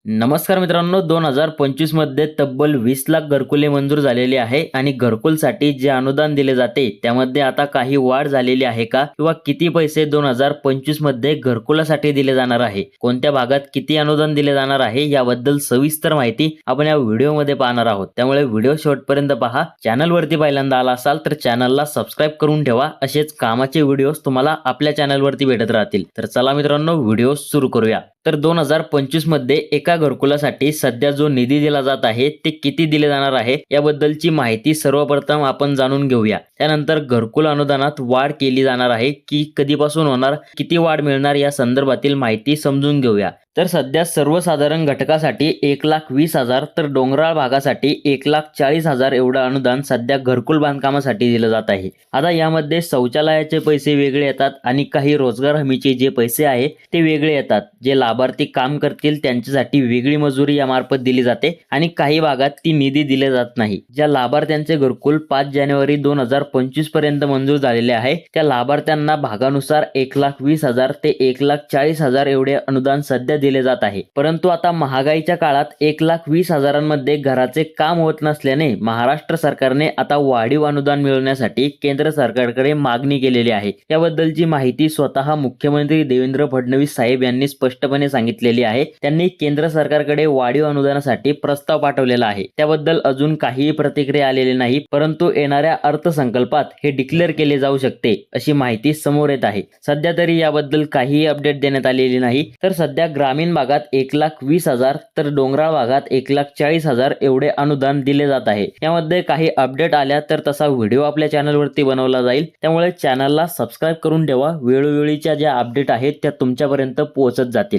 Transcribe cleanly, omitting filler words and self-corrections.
नमस्कार मित्रांनो, 2025 मध्ये तब्बल 20 लाख घरकुले मंजूर झालेली आहे आणि घरकुलसाठी जे अनुदान दिले जाते त्यामध्ये आता काही वाढ झालेली आहे का, किंवा किती पैसे 2025 मध्ये घरकुलासाठी दिले जाणार आहे, कोणत्या भागात किती अनुदान दिले जाणार आहे याबद्दल सविस्तर माहिती आपण या व्हिडिओमध्ये पाहणार आहोत। त्यामुळे व्हिडिओ शेवटपर्यंत पहा। चॅनलवरती पहिल्यांदा आला असाल तर चॅनलला सबस्क्राइब करून ठेवा, असेच कामाचे व्हिडिओज तुम्हाला आपल्या चॅनलवरती भेटत राहतील। तर चला मित्रांनो, व्हिडिओ सुरू करूया। तर 2025 मध्ये एका घरकुलासाठी सध्या जो निधी दिला जात आहे ते किती दिले जाणार आहे याबद्दलची माहिती सर्वप्रथम आपण जाणून घेऊया। त्यानंतर घरकुल अनुदानात वाढ केली जाणार आहे की कधीपासून होणार, किती वाढ मिळणार या संदर्भातील माहिती समजून घेऊया। तर सध्या सर्वसाधारण घटकासाठी 1,20,000 तर डोंगराळ भागासाठी 1,40,000 एवढं अनुदान सध्या घरकुल बांधकामासाठी दिलं जात आहे। आता यामध्ये शौचालयाचे पैसे वेगळे येतात आणि काही रोजगार हमीचे जे पैसे आहे ते वेगळे येतात। जे लाभार्थी काम करतील त्यांच्यासाठी वेगळी मजुरी यामार्फत दिली जाते आणि काही भागात ती निधी दिले जात नाही। ज्या लाभार्थ्यांचे घरकुल 5 जानेवारी 2025 पर्यंत मंजूर झालेले आहे त्या लाभार्थ्यांना भागानुसार 1,20,000 ते 1,40,000 एवढे अनुदान सध्या दिले जात आहे। परंतु आता महागाईच्या काळात 1,20,000 मध्ये घराचे काम होत नसल्याने महाराष्ट्र सरकारने आता वाढीव अनुदान मिळवण्यासाठी केंद्र सरकारकडे मागणी केलेली आहे। याबद्दलची माहिती स्वतः मुख्यमंत्री देवेंद्र फडणवीस साहेब यांनी स्पष्टपणे सांगितलेली आहे। त्यांनी केंद्र सरकारकडे वाढीव अनुदानासाठी प्रस्ताव पाठवलेला आहे। त्याबद्दल अजून काहीही प्रतिक्रिया आलेली नाही, परंतु येणाऱ्या अर्थसंकल्पात हे डिक्लेअर केले जाऊ शकते अशी माहिती समोर येत आहे। सध्या तरी याबद्दल काहीही अपडेट देण्यात आलेली नाही। तर सध्या ग्रामीण भागात 1,20,000 तर डोंगराळ भागात 1,40,000 एवढे अनुदान दिले जात आहे। यामध्ये काही अपडेट आल्या तर तसा व्हिडिओ आपल्या चॅनलवरती बनवला जाईल। त्यामुळे चॅनलला सबस्क्राइब करून ठेवा, वेळोवेळीच्या ज्या अपडेट आहेत त्या तुमच्यापर्यंत पोहोचत जातील।